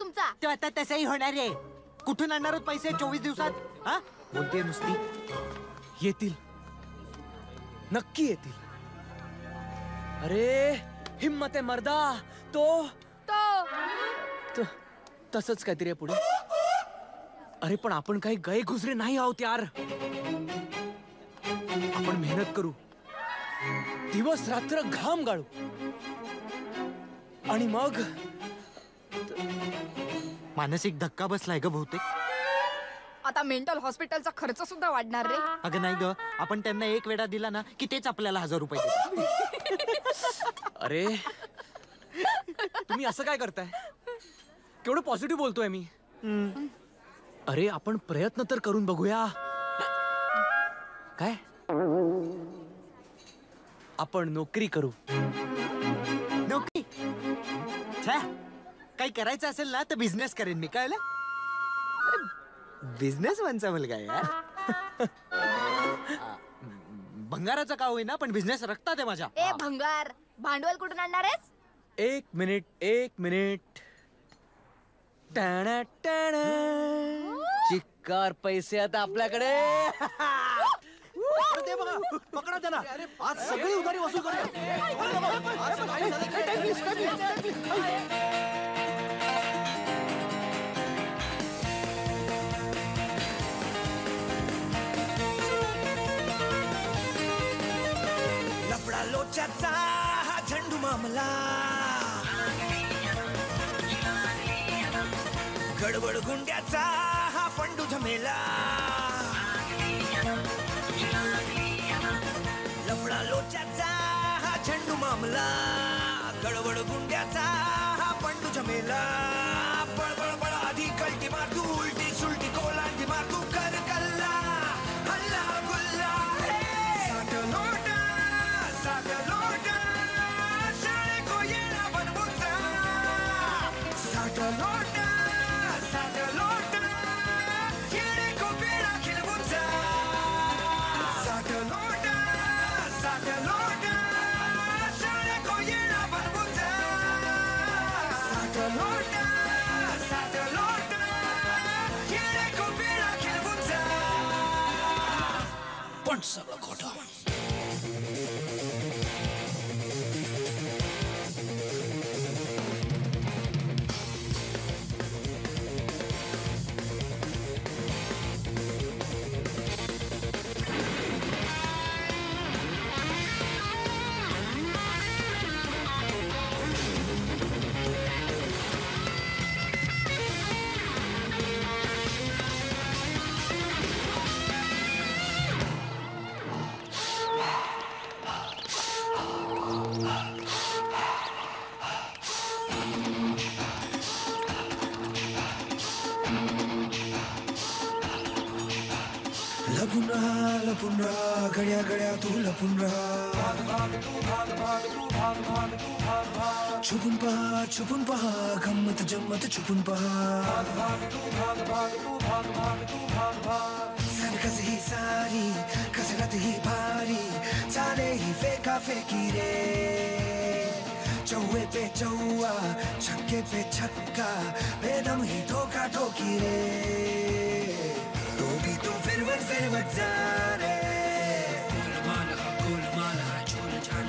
तुमचा. तो आता तसंही होणार आहे. कुठून आणणार आहोत पैसे 24 दिवसात? हा बोलते नुसती. येतील, नक्की येतील. अरे हिम्मत आहे मर्दा. तो तसंच काहीतरी आहे पुढे. अरे पण आपण काही गए गुजरे नाही आहोत यार. आपण मेहनत करू, दिवस रात्र घाम गाळू आणि मग मानसिक धक्का बसलाय ग बहुतेक. आता मेंटल हॉस्पिटलचा खर्च सुद्धा वाढणार रे. अगं नाही ग, आपण त्यांना एक वेळा दिला ना की तेच आपल्याला 1000 रुपये देतात. अरे तुम्ही असं काय करताय? केवढं पॉझिटिव्ह बोलतोय मी. अरे आपण प्रयत्न तर करून बघूया. काय आपण नोकरी करू. नोकरी? काही करायचं असेल ना तर बिझनेस करेन मी. कळलं? बिझनेस मनचा मुलगा यार. भंगाराचा का होईना पण बिझनेस रक्तात आहे माझ्या. ए भंगार, भांडवल कुठून आणणार आहेस? एक मिनिट. टाणा टाणा. चिक्कार पैसे आता आपल्याकडे. ते बघा, पकडा त्यांना. आज सगळी उधारी वसूल करूया. लफडा लोचाचा हा झंडू मामला, गडबड गुंड्याचा हा फंडू झमेला. लफडा लोचाचा हा झंडू मामला, गडबड गुंड्याचा हा फंडू झमेला. बळबळ बळ आधी कल्टी मार तू, उलटी सुलटी कोलांटी मार तू, कर कल्ला हल्ला गुल्ला. साठ लोटा साडे को येणा बनबुचा. साठ लोटा येणे को बेडा खिलबुचा. साठ लोटा साडे को येणा बनबुचा. साठ लोटा येणे को बेडा खिलबुचा. पण सगळं खोटं. लपून राहा घड्या घड्या तू लपून राहा. छुपून पहा गंमत जम्मत छुपून पहा. सरकस ही सारी कसरत ही भारी, चाले ही फेका फेकी रे. चौवे पे चौवा छक्के पे छक्का, बेदम ही ठोका ठोकी रे. तो फिरवत जा रे. गोलमाल हा छोल छान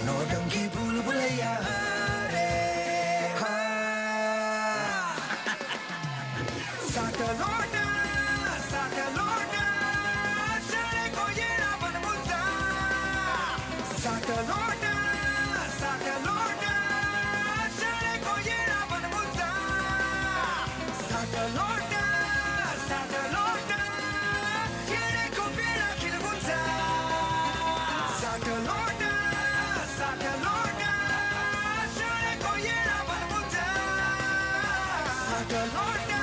नौटंकी बुलबुलैया रे. साठ लोटा साडे को येणा बनबुचा. साठ लोटा साडे को येणा बनबुचा. साठ लोटा येणे को बेडा खिलबुचा. साठ लोटा साडे को येणा बनबुचा. साठ लोटा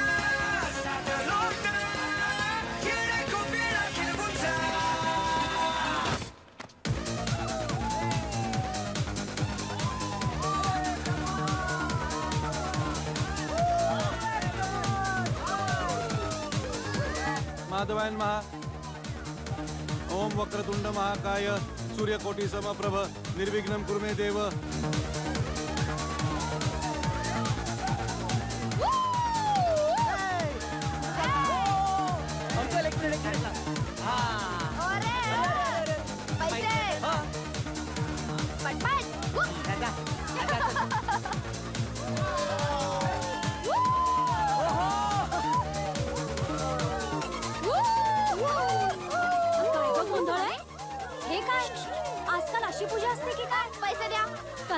येणे को बेडा खिलबुचा. माधवायन महा. ओम वक्रतुंड महाकाय सूर्यकोटी समप्रभ निर्विघ्नं कुरु मे देव.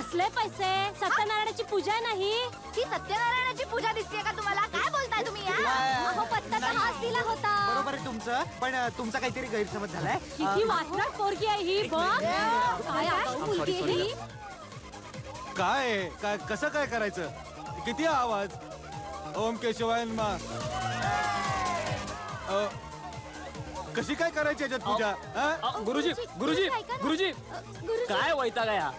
कसले पैसे? सत्यनारायणाची पूजा नाही. ती सत्यनारायणाची पूजा दिसते का तुम्हाला? काय बोलताय तुम्ही अहो, पत्ता तर हाच दिला होता. बरोबर आहे तुमचं, पण तुमचा काहीतरी गैरसमज झालाय. किती वाटणार पोरगी आहे ही बघ. काय आगाऊ मुलगी आहे ही. काय आहे? काय कसं काय करायचं? किती आवाज? ओम केशवाय नमः. कशी काय करायची याच्यात पूजा? हा? गुरुजी गुरुजी गुरुजी काय वैताग आहे हा?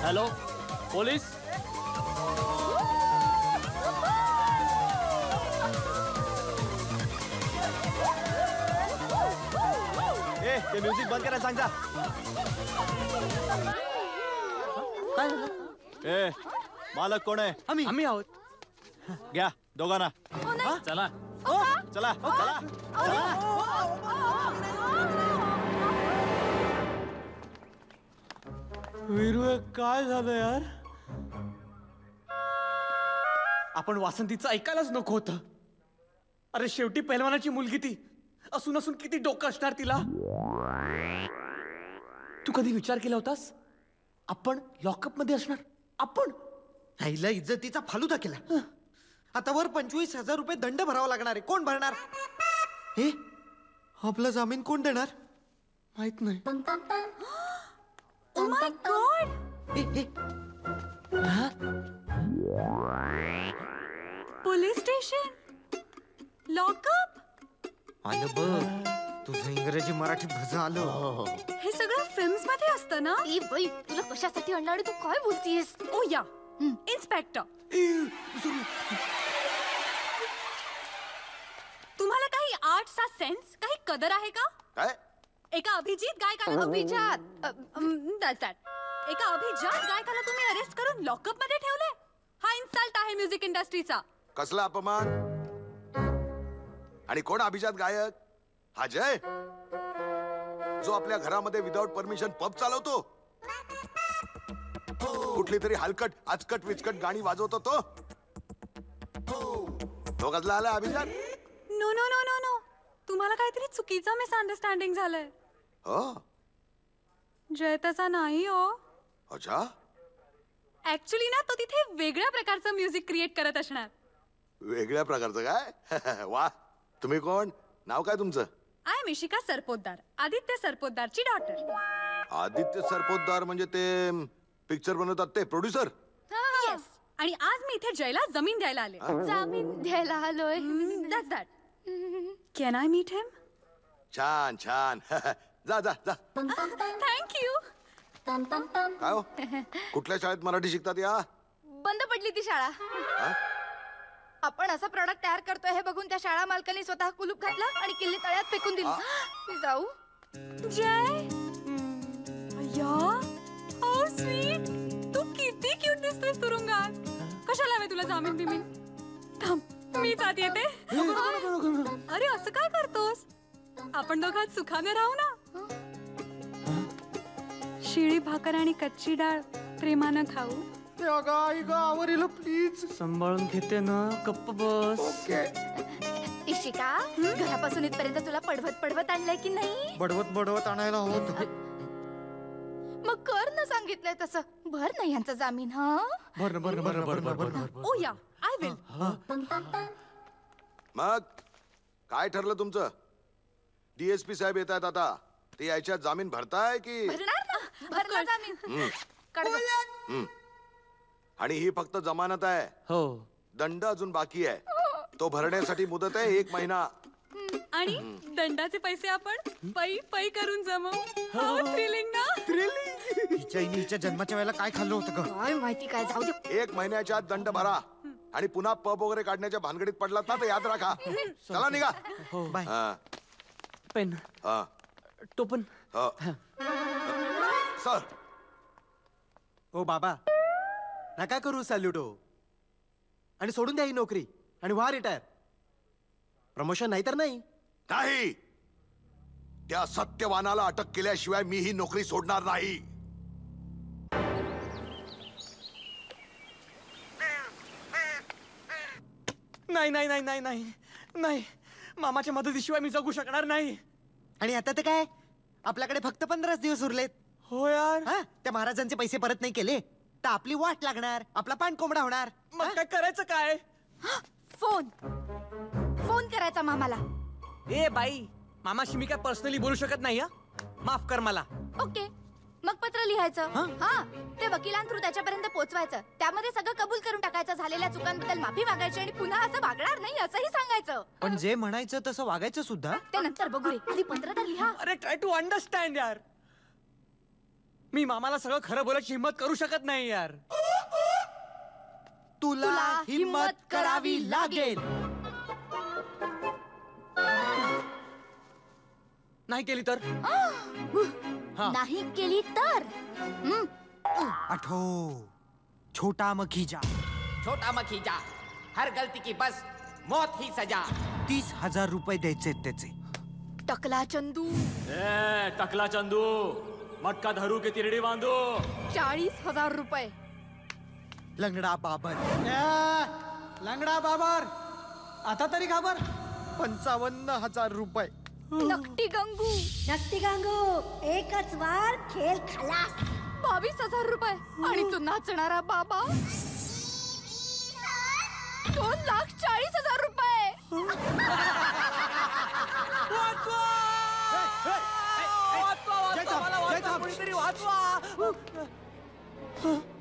Hello police. ते म्युझिक बंद करायला सांग जा. काय झालं? ए मालक कोण आहे? आम्ही आहोत. घ्या दोघांना. चला चला चला. वीरू काय झालं यार? आपण वासंतीचं ऐकायलाच नको होतं. अरे शेवटी पहिलवानाची मुलगी ती असून असून किती डोकं असणार तिला. तू कधी विचार केला होतास आपण लॉकअप मध्ये असणार? आपण आईला इज्जतीचा फालुदा केला. आता वर 25,000 रुपये दंड भरावा लागणार आहे. कोण भरणार? हे आपला जामीन कोण देणार? माहित नाही. Oh my God. Police station, lock-up. आलं बघ, तुझं इंग्रजी मराठी भज आलं. हे सगळं फिल्म्स मध्ये असतं ना? ई बाई, तुला कशासाठी आणलं आणि तू काय बोलतीयस? ओ या इन्स्पेक्टर, तुम्हाला काही आर्टचा सेन्स, काही कदर आहे का? काय? एका अभिजित गायकाला एका अभिजात गायकाला तुम्ही अरेस्ट करून लॉकअप मध्ये ठेवले. हा इन्सल्ट आहे म्युझिक इंडस्ट्रीचा. कसला अपमान? आणि कोण अभिजात गायक? हा जय, जो आपल्या घरामध्ये विदाउट परमिशन पब चालवतो, कुठली तरी हलकट आचकट विचकट गाणी वाजवतो तो कसला आला अभिजात? No no no no no, तुम्हाला काहीतरी चुकीचं मिसअंडरस्टँडिंग झालंय. हो जय तसा नाही हो. अच्छा, ऍक्च्युली ना तो तिथे वेगळ्या प्रकारचं म्युझिक क्रिएट करत असणार. वेगळ्या प्रकारचं काय? वा, तुम्ही कोण? नाव काय तुमचं? आय एम इशिका सरपोतदार, आदित्य सरपोतदारची डॉटर. आदित्य सरपोतदार म्हणजे ते पिक्चर बनवतात ते प्रोड्युसर? येस. आणि आज मी इथे जयला जमीन द्यायला आले. जमीन द्यायला आलोय. That's that. Can I meet him? छान छान. जा जा जा. थँक्यू. काय हो, कुठल्या शाळेत मराठी शिकतात या? बंद पडली ती शाळा. आपण असं प्रोडक्ट तयार करतोय हे बघून त्या शाळा मालकांनी स्वतः कुलूप घातला आणि किल्ली तळ्यात फेकून दिली. मी जाऊ? जय, अय्या, हाऊ स्वीट. तू किती क्यूट दिसतोस तुरुंगात. कशाला हवे तुला जामीन बिमीन? थांब, मी जात येते. अरे असं काय करतोस? आपण दोघात सुखाने राहू ना. शिळी भाकर आणि कच्ची डाळ प्रेमानं खाऊ. प्लीज सांभाळून घेते ना, गप्प बस. इशिका, घरापासून इथपर्यंत तुला पडवत आणलंय की नाही? बडवत आणायला होत. मग कर ना सांगितलंय तसं. भर ना यांचा जामीन. हा, बरं. ओ या, आय विल. मग काय ठरलं तुमचं? डीएसपी साहेब येत आहेत आता. ते यायच्यात जामीन भरताय की? भरणार ना, भरणार जामीन. काढ. आणि ही फक्त जमानत आहे. हो. दंड अजून बाकी आहे. तो भरण्यासाठी मुदत आहे 1 महिना. आणि दंडाचे पैसे आपण पै करून जमवू. थ्रिलिंग ना? हिच्या जन्माच्या वेळेला काय खाल्लं होतं का? काय माहिती काय. जाऊ दे. 1 महिन्याच्या आत दंड भरा. आणि पुन्हा पब वगैरे काढण्याच्या भानगडीत पडलात ना तर याद राखा. चला निघा. बाय. पेन, टोपन. सर. ओ बाबा, नका करू सॅल्यूटो. आणि सोडून द्या ही नोकरी आणि व्हा रिटायर. प्रमोशन नाही तर नाही. नाही, त्या सत्यवानाला अटक केल्याशिवाय मी ही नोकरी सोडणार नाही. नाही. मामाच्या मदतीशिवाय मी जगू शकणार नाही. आणि आता तर काय, आपल्याकडे फक्त 15 दिवस उरलेत. हो यार. हा, त्या महाराजांचे पैसे परत नाही केले तर आपली वाट लागणार, आपला पान कोंबडा होणार. मग काय करायचं काय? फोन करायचा मामाला. ए बाई, मामाशी मी काय पर्सनली बोलू शकत नाही. माफ कर मला. ओके, मग पत्र लिहायचं. हा, ते वकिलांथ्रू त्याच्यापर्यंत पोहोचवायचं. त्यामध्ये सगळं कबूल करून टाकायचं, झालेल्या चुकांबद्दल माफी मागायची आणि पुन्हा असं वागणार नाही असंही सांगायचं. पण जे म्हणायचं तसं वागायचं सुद्धा. ते नंतर बघू रे, आधी पत्र तर लिहा. अरे ट्राय टू अंडरस्टँड यार. मी मामाला सगळं खरं बोलायची हिम्मत करू शकत नाही यार. तुला हिम्मत करावी लागेल. नाही केली तर? नाही केली तर आठो, छोटा मखीजा. छोटा मखीजा, हर गलती की बस मौत ही सजा. 30,000 रुपये द्यायचे त्याचे. टकला चंदू. टकला चंदू, मटका धरू की तिरडी बांधू. 40,000 रुपये. लंगडा बाबर. लंगडा बाबर, आता तरी घाबर. 55,000 रुपये. नकटी गंगू. नक्की गांगू, एकच वार खेळ खलास. 22,000 रुपये. आणि तू नाचणारा बाबा. 2,40,000 रुपये.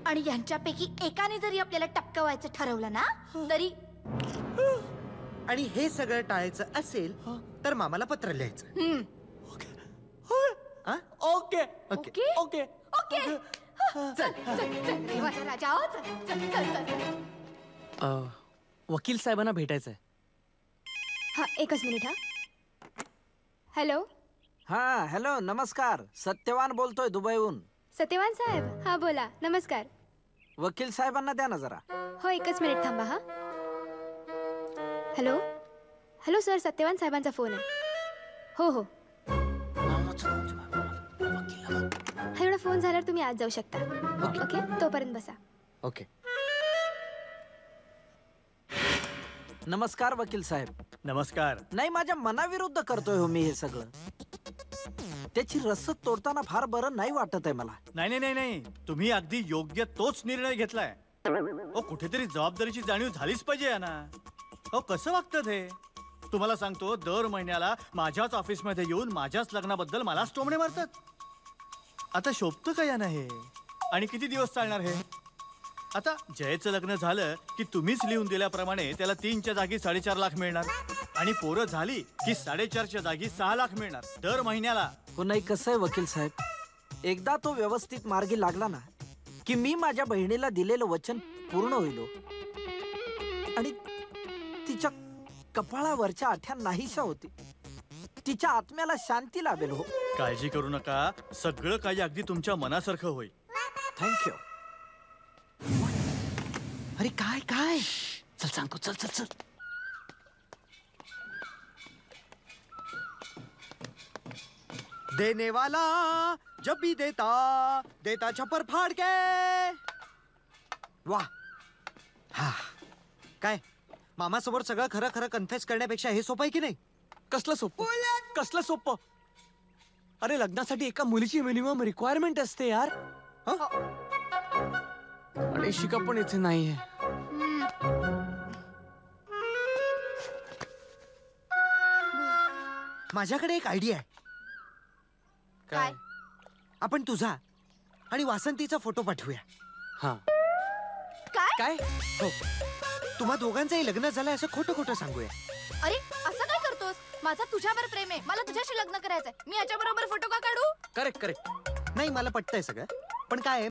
आणि यांच्यापैकी एकाने जरी आपल्याला टपकवायचं ठरवलं ना तरी. आणि हे सगळं टाळायचं असेल तर मामाला पत्र लिहायचं. Okay okay okay okay. चल चल चल रे माझा राजा, चल चल चल चल. वकील साहेबांना भेटायचंय. हा, एकच मिनिट. हा, हॅलो. हा हॅलो, नमस्कार. सत्यवान बोलतोय दुबईहून. सत्यवान साहेब, हा बोला. नमस्कार. वकील साहेबांना द्या ना जरा. हो, एकच मिनिट थांबा. हा, हॅलो. हॅलो सर, सत्यवान साहेबांचा फोन आहे. हो हो, हा एवढा फोन झाल्यावर तुम्ही आज जाऊ शकता. ओके, तोपर्यंत बसा. ओके. नमस्कार वकील साहेब. नमस्कार. नाही, माझ्या मनाविरुद्ध करतोय हो मी हे सगळं. त्याची रसद तोडताना फार बरं नाही वाटत आहे मला. नाही नाही नाही नाही, तुम्ही अगदी योग्य तोच निर्णय घेतलाय. कुठेतरी जबाबदारीची जाणीव झालीच पाहिजे या ना. कसं वागतं हे? तुम्हाला सांगतो, दर महिन्याला माझ्याच ऑफिसमध्ये येऊन माझ्याच लग्नाबद्दल मलाच टोमणे मारतात. आता शोभतं का या नाही? आणि किती दिवस चालणार हे? आता जयचं लग्न झालं की तुम्हीच लिहून दिल्याप्रमाणे त्याला 3च्या जागी 4.5 लाख मिळणार. आणि पोरं झाली की 4.5च्या जागी 6 लाख मिळणार दर महिन्याला. हो नाही, कसं आहे वकील साहेब, एकदा तो व्यवस्थित मार्गी लागला ना की मी माझ्या बहिणीला दिलेलं वचन पूर्ण होईल. आणि तिच्या कपाळावरच्या आठ्या नाहीशा होती. तिच्या आत्म्याला शांती लाभेल. हो, काळजी करू नका, सगळं काही अगदी तुमच्या मनासारखं होईल. थँक्यू. अरे काय काय? चल सांगतो. चल चल चल. देने वाला जब भी देता देता छप्पर फाड़ के. वाह. हा, काय मामा समोर सगळं खरं खरं कन्फेस करण्यापेक्षा हे सोपं आहे की नाही? कसलं सोपं? कसलं सोपं? अरे लग्नासाठी एका मुलीची मिनिमम रिक्वायरमेंट असते यार. आणि शिका पण इथे नाहीये. माझ्याकडे एक आयडिया आहे. काय? आपण तुझा आणि वासंतीचा फोटो पाठवूया. हा. काय? काय? हो, तुम्हा दोघांचंही लग्न झालंय असं खोटं खोटं सांगूया. अरे असं काय करतोस? माझा तुझ्यावर प्रेम आहे. मला तुझ्याशी लग्न करायचंय. मी याच्या बरोबर फोटो का काढू? Correct correct. नाही, मला पटतंय सगळं, पण काय आहे